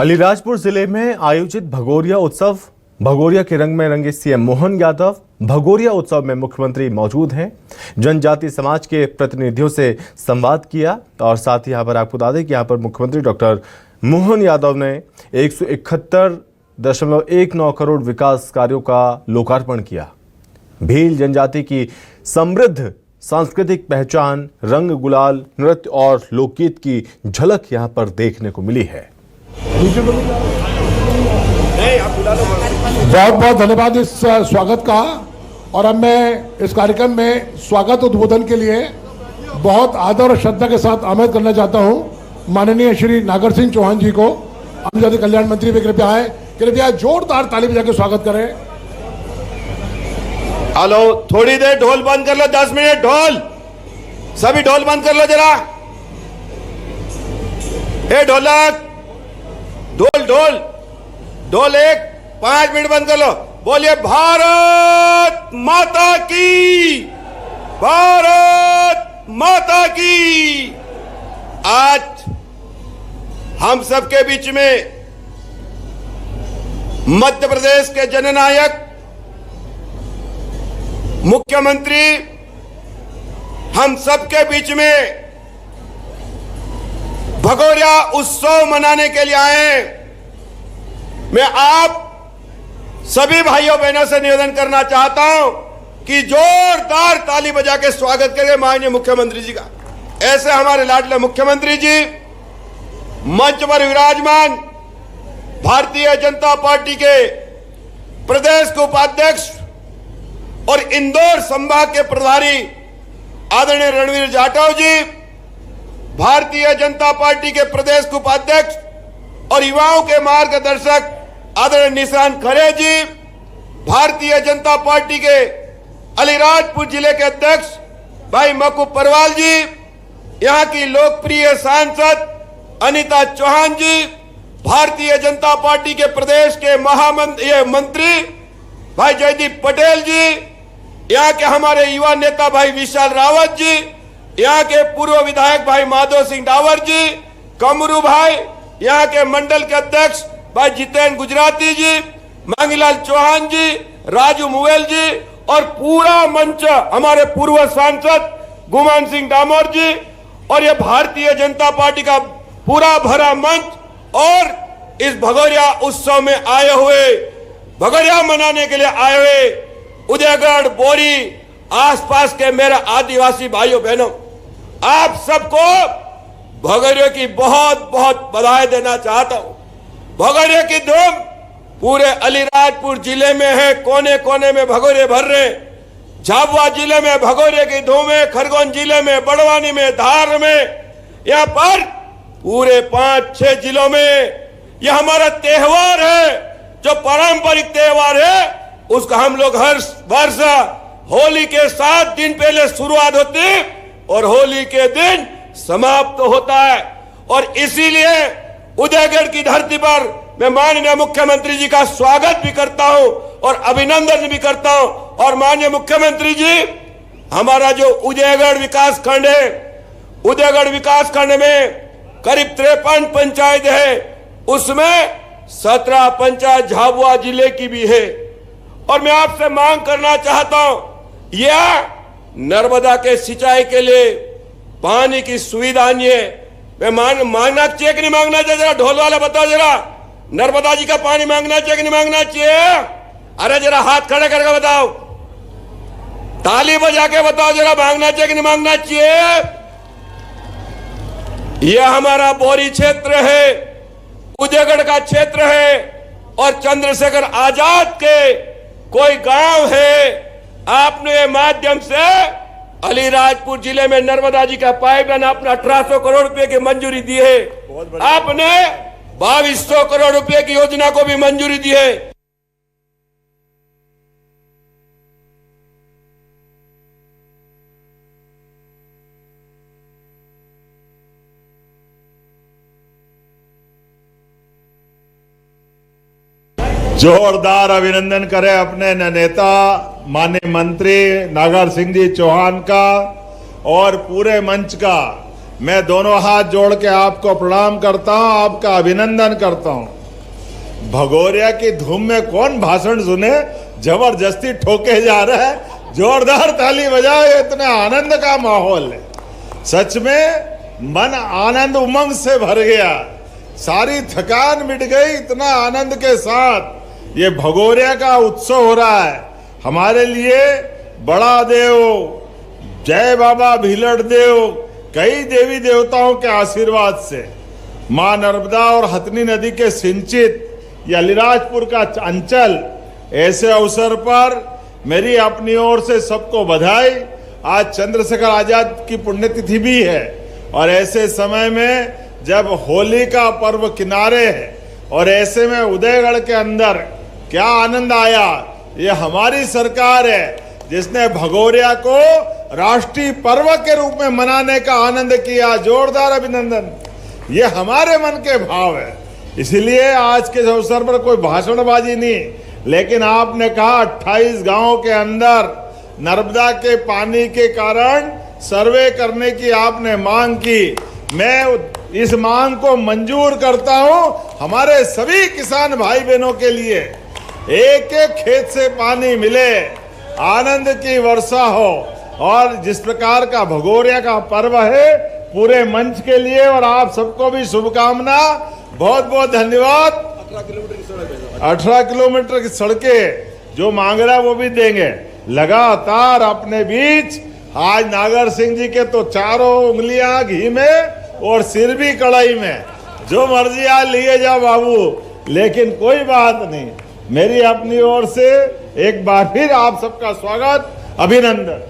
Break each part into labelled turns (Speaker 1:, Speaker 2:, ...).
Speaker 1: अलीराजपुर जिले में आयोजित भगोरिया उत्सव। भगोरिया के रंग में रंगे सीएम मोहन यादव। भगोरिया उत्सव में मुख्यमंत्री मौजूद हैं। जनजाति समाज के प्रतिनिधियों से संवाद किया और साथ ही यहाँ पर आपको बता दें कि यहाँ पर मुख्यमंत्री डॉक्टर मोहन यादव ने 171.19 करोड़ विकास कार्यों का लोकार्पण किया। भील जनजाति की समृद्ध सांस्कृतिक पहचान, रंग गुलाल, नृत्य और लोकगीत की झलक यहाँ पर देखने को मिली है।
Speaker 2: बहुत बहुत धन्यवाद इस स्वागत का। और अब मैं इस कार्यक्रम में स्वागत उद्बोधन के लिए बहुत आदर और श्रद्धा के साथ आमंत्रित करना चाहता हूं माननीय श्री नागर सिंह चौहान जी को। जनजाति कल्याण मंत्री भी कृपया आए, कृपया जोरदार ताली बजा के स्वागत करें।
Speaker 3: हेलो, थोड़ी देर ढोल बंद कर लो, 10 मिनट ढोल, सभी ढोल बंद कर लो जरा। हे ढोलक, ढोल ढोल ढोल, 5 मिनट बंद कर लो। बोलिए भारत माता की, भारत माता की। आज हम सबके बीच में मध्य प्रदेश के जननायक मुख्यमंत्री हम सबके बीच में भगोरिया उत्सव मनाने के लिए आए। मैं आप सभी भाइयों बहनों से निवेदन करना चाहता हूं कि जोरदार ताली बजा के स्वागत करें माननीय मुख्यमंत्री जी का। ऐसे हमारे लाडले मुख्यमंत्री जी मंच पर विराजमान भारतीय जनता पार्टी के प्रदेश के उपाध्यक्ष और इंदौर संभाग के प्रभारी आदरणीय रणवीर जाटव जी, भारतीय जनता पार्टी के प्रदेश के उपाध्यक्ष और युवाओं के मार्गदर्शक आदरणीय निशांत खरे जी, भारतीय जनता पार्टी के अलीराजपुर जिले के अध्यक्ष भाई मकूब परवाल जी, यहां की लोकप्रिय सांसद अनीता चौहान जी, भारतीय जनता पार्टी के प्रदेश के मंत्री भाई जयदीप पटेल जी, यहाँ के हमारे युवा नेता भाई विशाल रावत जी, यहाँ के पूर्व विधायक भाई माधव सिंह डावर जी, कमरू भाई, यहाँ के मंडल के अध्यक्ष भाई जितेंद्र गुजराती जी, मांगीलाल चौहान जी, राजू मुवेल जी और पूरा मंच हमारे पूर्व सांसद गुमान सिंह डामोर जी और ये भारतीय जनता पार्टी का पूरा भरा मंच और इस भगोरिया उत्सव में आए हुए, भगोरिया मनाने के लिए आए हुए उदयगढ़, बोरी, आसपास के मेरे आदिवासी भाइयों बहनों, आप सबको भगोरिया की बहुत बहुत बधाई देना चाहता हूं। भगोरिया की धूम पूरे अलीराजपुर जिले में है, कोने कोने में भगोरिया भर रहे। झाबुआ जिले में भगोरिया की धूम है, खरगोन जिले में, बड़वानी में, धार में, यहाँ पर पूरे 5-6 जिलों में यह हमारा त्योहार है, जो पारंपरिक त्योहार है। उसका हम लोग हर वर्ष होली के 7 दिन पहले शुरुआत होती है और होली के दिन समाप्त होता है। और इसीलिए उदयगढ़ की धरती पर मैं माननीय मुख्यमंत्री जी का स्वागत भी करता हूं और अभिनंदन भी करता हूं। और माननीय मुख्यमंत्री जी, हमारा जो उदयगढ़ विकास खंड है, उदयगढ़ विकास खंड में करीब 53 पंचायत है, उसमें 17 पंचायत झाबुआ जिले की भी है। और मैं आपसे मांग करना चाहता हूं, यह नर्मदा के सिंचाई के लिए पानी की सुविधा नहीं है। मैं मांगना चाहिए कि नहीं मांगना चाहिए? जरा ढोल वाला बताओ, जरा नर्मदा जी का पानी मांगना चाहिए कि नहीं मांगना चाहिए? अरे जरा हाथ खड़े करके बताओ, ताली बजा के बताओ, जरा मांगना चाहिए कि नहीं मांगना चाहिए? यह हमारा बोरी क्षेत्र है, उदयगढ़ का क्षेत्र है और चंद्रशेखर आजाद के कोई गांव है। आपने माध्यम से अलीराजपुर जिले में नर्मदा जी का पाइपलाइन आपने 1800 करोड़ रुपए की मंजूरी दी है। आपने 2200 करोड़ रुपए की योजना को भी मंजूरी दी है।
Speaker 4: जोरदार अभिनंदन करें अपने नेता माननीय मंत्री नागर सिंह जी चौहान का और पूरे मंच का। मैं दोनों हाथ जोड़ के आपको प्रणाम करता हूं, आपका अभिनंदन करता हूं। भगोरिया की धूम में कौन भाषण सुने, जबरदस्ती ठोके जा रहा है, जोरदार ताली बजाओ, इतना आनंद का माहौल है। सच में मन आनंद उमंग से भर गया, सारी थकान मिट गई। इतना आनंद के साथ ये भगोरिया का उत्सव हो रहा है। हमारे लिए बड़ा देव, जय बाबा भीलड़ देव, कई देवी देवताओं के आशीर्वाद से, मां नर्मदा और हथनी नदी के सिंचित ये अलीराजपुर का अंचल, ऐसे अवसर पर मेरी अपनी ओर से सबको बधाई। आज चंद्रशेखर आजाद की पुण्यतिथि भी है और ऐसे समय में जब होली का पर्व किनारे है और ऐसे में उदयगढ़ के अंदर क्या आनंद आया। ये हमारी सरकार है जिसने भगोरिया को राष्ट्रीय पर्व के रूप में मनाने का आनंद किया। जोरदार अभिनंदन। ये हमारे मन के भाव है, इसलिए आज के अवसर पर कोई भाषणबाजी नहीं, लेकिन आपने कहा 28 गांवों के अंदर नर्मदा के पानी के कारण सर्वे करने की आपने मांग की। मैं इस मांग को मंजूर करता हूं। हमारे सभी किसान भाई बहनों के लिए एक एक खेत से पानी मिले, आनंद की वर्षा हो, और जिस प्रकार का भगोरिया का पर्व है पूरे मंच के लिए और आप सबको भी शुभकामना। बहुत बहुत धन्यवाद। 18 किलोमीटर की सड़कें जो मांग रहा है वो भी देंगे। लगातार अपने बीच आज नागर सिंह जी के तो चारों उंगलियां घी में और सिर भी कढ़ाई में, जो मर्जी आज लिए जाओ बाबू, लेकिन कोई बात नहीं। मेरी अपनी ओर से एक बार फिर आप सबका स्वागत, अभिनंदन।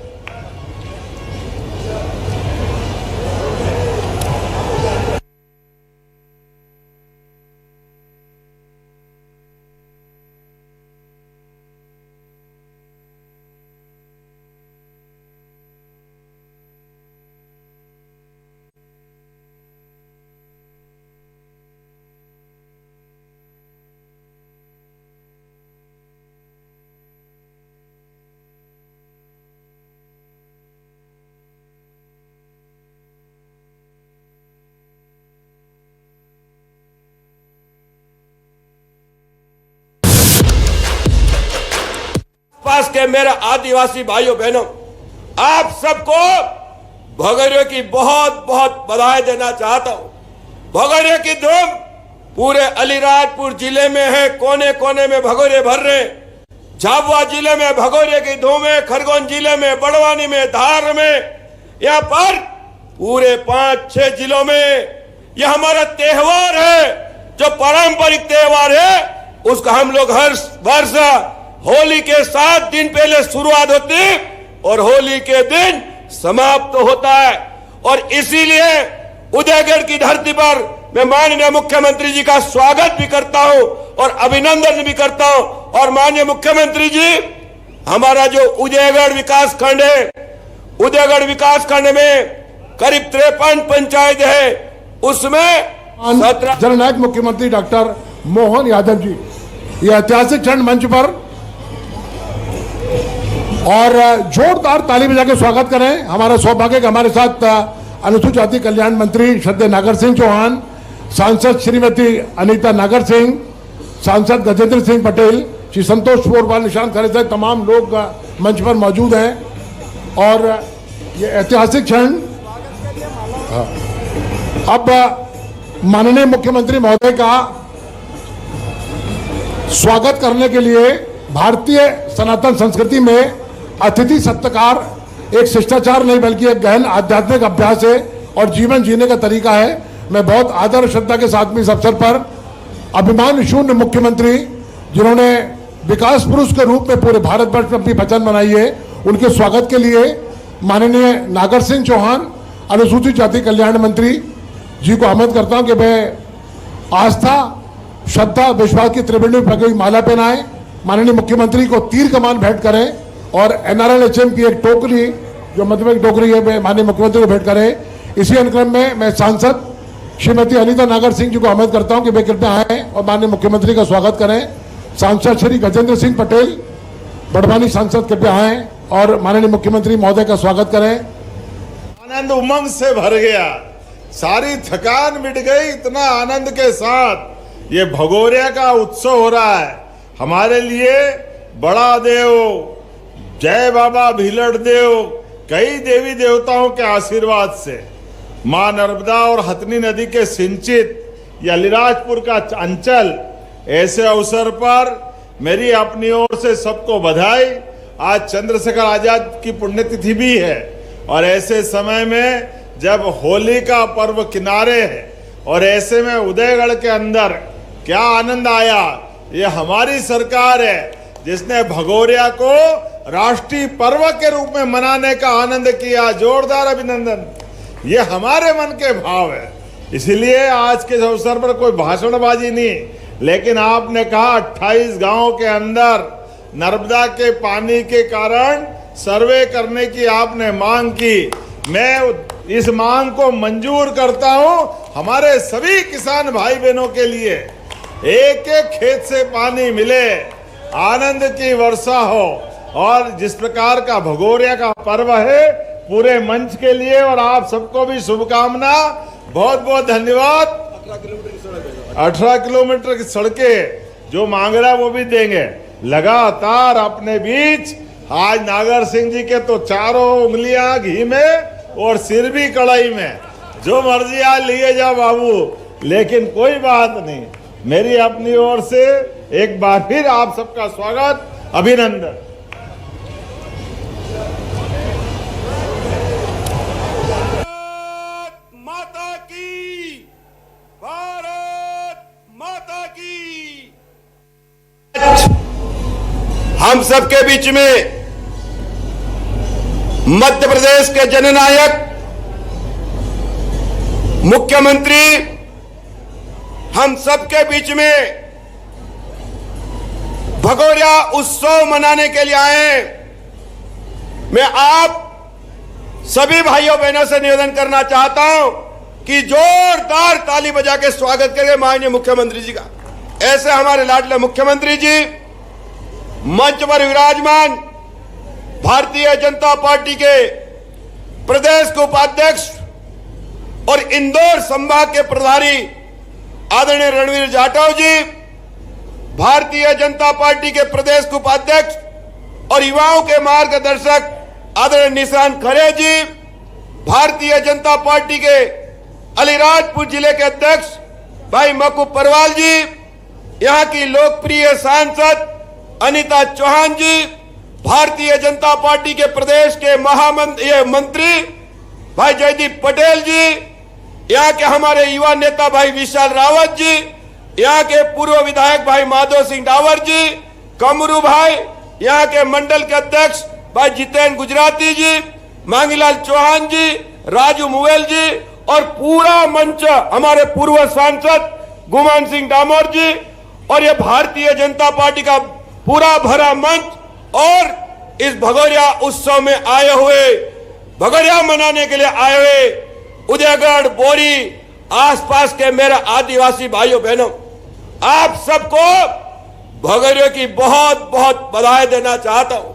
Speaker 3: पास के मेरे आदिवासी भाइयों बहनों, आप सबको भगोरिया की बहुत बहुत बधाई देना चाहता हूं। भगोरिया की धूम पूरे अलीराजपुर जिले में है, कोने कोने में भगोरिया भर रहे। झाबुआ जिले में भगोरिया की धूम है, खरगोन जिले में, बड़वानी में, धार में, यहाँ पर पूरे 5-6 जिलों में यह हमारा त्योहार है, जो पारंपरिक त्योहार है। उसका हम लोग हर वर्ष होली के 7 दिन पहले शुरुआत होती है और होली के दिन समाप्त होता है। और इसीलिए उदयगढ़ की धरती पर मैं माननीय मुख्यमंत्री जी का स्वागत भी करता हूं और अभिनंदन भी करता हूं। और माननीय मुख्यमंत्री जी, हमारा जो उदयगढ़ विकास खंड है, उदयगढ़ विकास खंड में करीब 53 पंचायत है, उसमें 17
Speaker 2: जननायक मुख्यमंत्री डॉक्टर मोहन यादव जी ये ऐतिहासिक क्षण मंच पर और जोरदार ताली बजा के स्वागत करें। हमारा सौभाग्य कि हमारे साथ अनुसूचित जाति कल्याण मंत्री श्रद्धेय नागर सिंह चौहान, सांसद श्रीमती अनीता नागर सिंह, सांसद गजेंद्र सिंह पटेल, श्री संतोष पोरवाल, निशांत खरे सहित तमाम लोग मंच पर मौजूद हैं। और ये ऐतिहासिक क्षण अब माननीय मुख्यमंत्री महोदय का स्वागत करने के लिए भारतीय सनातन संस्कृति में अतिथि सत्कार एक शिष्टाचार नहीं बल्कि एक गहन आध्यात्मिक अभ्यास है और जीवन जीने का तरीका है। मैं बहुत आदर और श्रद्धा के साथ में इस अवसर पर अभिमान शून्य मुख्यमंत्री, जिन्होंने विकास पुरुष के रूप में पूरे भारतवर्ष में अपनी पहचान बनाई है, उनके स्वागत के लिए माननीय नागर सिंह चौहान, अनुसूचित जाति कल्याण मंत्री जी को आमंत्रित करता हूं कि वे आस्था, श्रद्धा, विश्वास की त्रिवेणी पर गई माला पहनाएं, माननीय मुख्यमंत्री को तीर कमान भेंट करें और NRLHM की एक टोकरी, जो मध्यम टोकरी है, वे माननीय मुख्यमंत्री को भेंट करें। इसी अनुक्रम में मैं सांसद श्रीमती अनीता नागर सिंह जी को आमंत्रित करता हूं कि वे कृपया आए और माननीय मुख्यमंत्री का स्वागत करें। सांसद श्री गजेंद्र सिंह पटेल, बड़वानी सांसद, कृपया आए और माननीय मुख्यमंत्री महोदय का स्वागत करें।
Speaker 4: आनंद उमंग से भर गया, सारी थकान मिट गई। इतना आनंद के साथ ये भगोरिया का उत्सव हो रहा है। हमारे लिए बड़ा देव, जय बाबा भीलड़ देव, कई देवी देवताओं के आशीर्वाद से मां नर्मदा और हथनी नदी के सिंचित ये अलीराजपुर का अंचल, ऐसे अवसर पर मेरी अपनी ओर से सबको बधाई। आज चंद्रशेखर आजाद की पुण्यतिथि भी है और ऐसे समय में जब होली का पर्व किनारे है और ऐसे में उदयगढ़ के अंदर क्या आनंद आया। ये हमारी सरकार है जिसने भगोरिया को राष्ट्रीय पर्व के रूप में मनाने का आनंद किया। जोरदार अभिनंदन। ये हमारे मन के भाव है। इसलिए आज के अवसर पर कोई भाषणबाजी नहीं, लेकिन आपने कहा 28 गांव के अंदर नर्मदा के पानी के कारण सर्वे करने की आपने मांग की। मैं इस मांग को मंजूर करता हूं। हमारे सभी किसान भाई बहनों के लिए एक एक खेत से पानी मिले, आनंद की वर्षा हो। और जिस प्रकार का भगोरिया का पर्व है, पूरे मंच के लिए और आप सबको भी शुभकामना। बहुत बहुत धन्यवाद। 18 किलोमीटर की सड़कें जो मांग रहा है वो भी देंगे। लगातार अपने बीच आज नागर सिंह जी के तो चारों उंगलियां घी में और सिर भी कढ़ाई में, जो मर्जी आज लिए जाओ बाबू। लेकिन कोई बात नहीं, मेरी अपनी ओर से एक बार फिर आप सबका स्वागत, अभिनंदन।
Speaker 3: माता की, भारत माता की। हम सबके बीच में मध्य प्रदेश के जननायक मुख्यमंत्री हम सबके बीच में भगोरिया उत्सव मनाने के लिए आए हैं। मैं आप सभी भाइयों बहनों से निवेदन करना चाहता हूं कि जोरदार ताली बजा के स्वागत करें माननीय मुख्यमंत्री जी का। ऐसे हमारे लाडले मुख्यमंत्री जी मंच पर विराजमान भारतीय जनता पार्टी के प्रदेश के उपाध्यक्ष और इंदौर संभाग के प्रभारी आदरणीय रणवीर जाटव जी, भारतीय जनता पार्टी के प्रदेश के उपाध्यक्ष और युवाओं के मार्गदर्शक आदरणीय निशांत खरे जी, भारतीय जनता पार्टी के अलीराजपुर जिले के अध्यक्ष भाई मकूब परवाल जी, यहां की लोकप्रिय सांसद अनीता चौहान जी, भारतीय जनता पार्टी के प्रदेश के मंत्री भाई जयदीप पटेल जी, यहाँ के हमारे युवा नेता भाई विशाल रावत जी, यहाँ के पूर्व विधायक भाई माधव सिंह डावर जी, कमरू भाई, यहाँ के मंडल के अध्यक्ष भाई जितेंद्र गुजराती जी, मांगीलाल चौहान जी, राजू मुवेल जी और पूरा मंच हमारे पूर्व सांसद गुमान सिंह डामोर जी और ये भारतीय जनता पार्टी का पूरा भरा मंच और इस भगोरिया उत्सव में आए हुए, भगोरिया मनाने के लिए आए हुए उदयगढ़, बोरी, आसपास के मेरे आदिवासी भाइयों बहनों, आप सबको भगोरिया की बहुत बहुत बधाई देना चाहता हूं।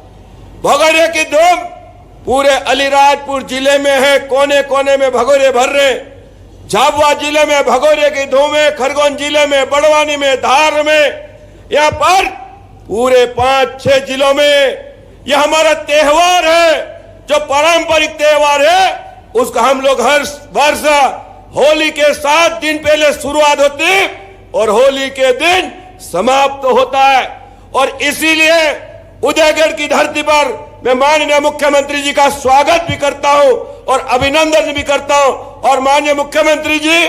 Speaker 3: भगोरिया की धूम पूरे अलीराजपुर जिले में है, कोने कोने में भगोरिया भर रहे। झाबुआ जिले में भगोरिया की धूम है, खरगोन जिले में, बड़वानी में, धार में, यहाँ पर पूरे 5-6 जिलों में यह हमारा त्योहार है, जो पारंपरिक त्योहार है। उसका हम लोग हर वर्ष होली के 7 दिन पहले शुरुआत होती है और होली के दिन समाप्त होता है। और इसीलिए उदयगढ़ की धरती पर मैं माननीय मुख्यमंत्री जी का स्वागत भी करता हूं और अभिनंदन भी करता हूं। और माननीय मुख्यमंत्री जी,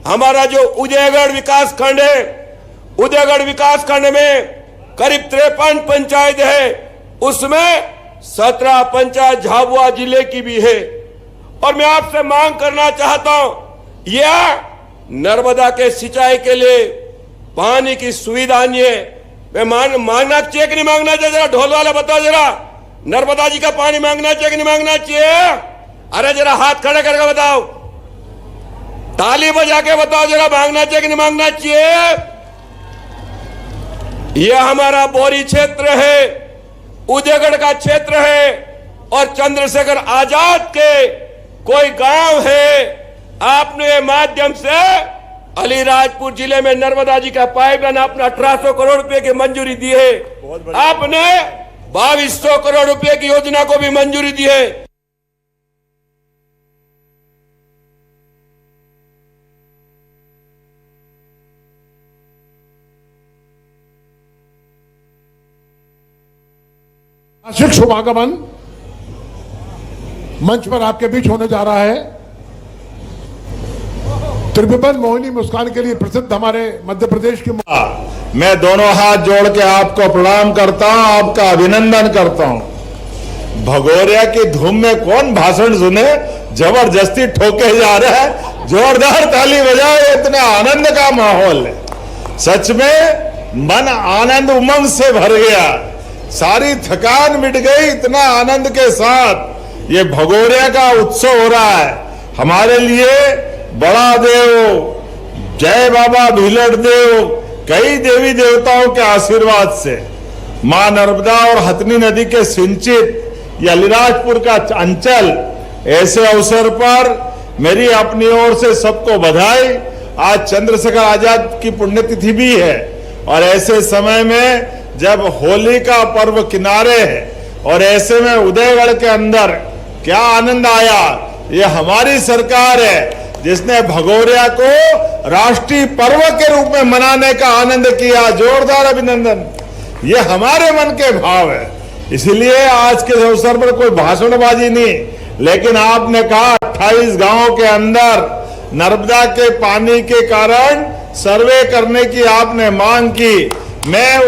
Speaker 3: हमारा जो उदयगढ़ विकास खंड है, उदयगढ़ विकास खंड में करीब 53 पंचायत है, उसमें 17 पंचायत झाबुआ जिले की भी है। और मैं आपसे मांग करना चाहता हूं, यह नर्मदा के सिंचाई के लिए पानी की सुविधा नहीं है। मैं मांगना चाहिए कि नहीं मांगना चाहिए? जरा ढोल वाला बताओ, जरा नर्मदा जी का पानी मांगना चाहिए कि नहीं मांगना चाहिए? अरे जरा हाथ खड़े करके बताओ, ताली बजा के बताओ, जरा मांगना चाहिए कि नहीं मांगना चाहिए? यह हमारा बोरी क्षेत्र है, उदयगढ़ का क्षेत्र है और चंद्रशेखर आजाद के कोई गांव है आपने ये माध्यम से अलीराजपुर जिले में नर्मदा जी का पाइपलाइन आपने 1800 करोड़ रुपए की मंजूरी दी है। आपने 2200 करोड़ रुपए की योजना को भी मंजूरी दी है।
Speaker 2: वार्षिक शुभागमन मंच पर आपके बीच होने जा रहा है। त्रिभुवन मोहिनी मुस्कान के लिए प्रसिद्ध हमारे मध्य प्रदेश के
Speaker 4: मैं दोनों हाथ जोड़ के आपको प्रणाम करता हूं, आपका अभिनंदन करता हूं। भगोरिया की धूम में कौन भाषण सुने, जबरदस्ती ठोके जा रहा है, जोरदार ताली बजाओ, इतना आनंद का माहौल है। सच में मन आनंद उमंग से भर गया, सारी थकान मिट गई। इतना आनंद के साथ ये भगोरिया का उत्सव हो रहा है। हमारे लिए बड़ा देव, जय बाबा भीलड़ देव, कई देवी देवताओं के आशीर्वाद से मां नर्मदा और हथनी नदी के सिंचित ये अलीराजपुर का अंचल, ऐसे अवसर पर मेरी अपनी ओर से सबको बधाई। आज चंद्रशेखर आजाद की पुण्यतिथि भी है और ऐसे समय में जब होली का पर्व किनारे है और ऐसे में उदयगढ़ के अंदर क्या आनंद आया। ये हमारी सरकार है जिसने भगोरिया को राष्ट्रीय पर्व के रूप में मनाने का आनंद किया। जोरदार अभिनंदन, ये हमारे मन के भाव है। इसलिए आज के अवसर पर कोई भाषणबाजी नहीं, लेकिन आपने कहा 28 गांवों के अंदर नर्मदा के पानी के कारण सर्वे करने की आपने मांग की। मैं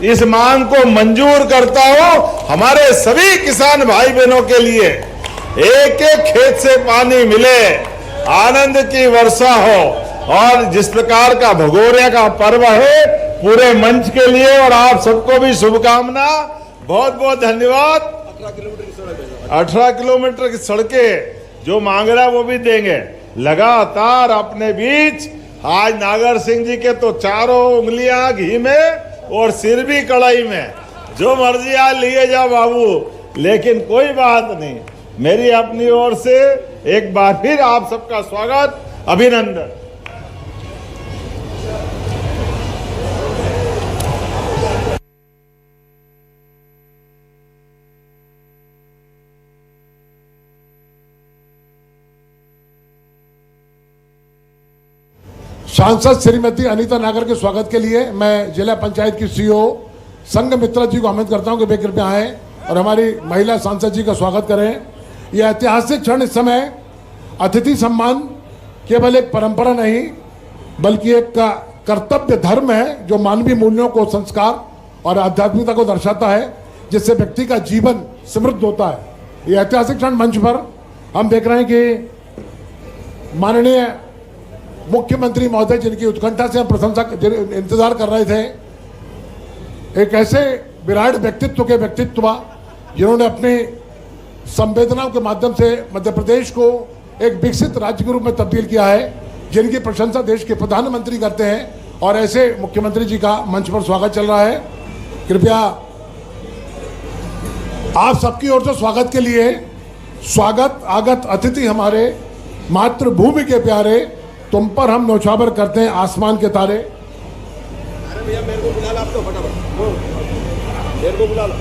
Speaker 4: इस मांग को मंजूर करता हूं। हमारे सभी किसान भाई बहनों के लिए एक एक खेत से पानी मिले, आनंद की वर्षा हो। और जिस प्रकार का भगोरिया का पर्व है, पूरे मंच के लिए और आप सबको भी शुभकामना। बहुत बहुत धन्यवाद। 18 किलोमीटर की सड़कें जो मांग रहा है वो भी देंगे। लगातार अपने बीच आज नागर सिंह जी के तो चारों उंगलियां घी में और सिर भी कढ़ाई में, जो मर्जी आज लिए जाओ बाबू, लेकिन कोई बात नहीं। मेरी अपनी ओर से एक बार फिर आप सबका स्वागत, अभिनंदन।
Speaker 2: सांसद श्रीमती अनीता नागर के स्वागत के लिए मैं जिला पंचायत की सीईओ संघ मित्रा जी को आमंत्रित करता हूं कि वे कृपया आएं और हमारी महिला सांसद जी का स्वागत करें। यह ऐतिहासिक क्षण इस समय अतिथि सम्मान केवल एक परंपरा नहीं बल्कि एक कर्तव्य धर्म है जो मानवीय मूल्यों को, संस्कार और आध्यात्मिकता को दर्शाता है, जिससे व्यक्ति का जीवन समृद्ध होता है। यह ऐतिहासिक क्षण मंच पर हम देख रहे हैं कि माननीय मुख्यमंत्री महोदय, जिनकी उत्कंठा से हम प्रशंसा इंतजार कर रहे थे, एक ऐसे विराट व्यक्तित्व के व्यक्तित्व जिन्होंने अपनी संवेदनाओं के माध्यम से मध्य प्रदेश को एक विकसित राज्य के रूप में तब्दील किया है, जिनकी प्रशंसा देश के प्रधानमंत्री करते हैं। और ऐसे मुख्यमंत्री जी का मंच पर स्वागत चल रहा है। कृपया आप सबकी ओर से स्वागत के लिए स्वागत आगत अतिथि हमारे मातृभूमि के प्यारे, तुम पर हम नौछावर करते हैं आसमान के तारे।
Speaker 3: अरे भैया मेरे को बुला लो, आप तो फटाफट मेरे को बुला लो।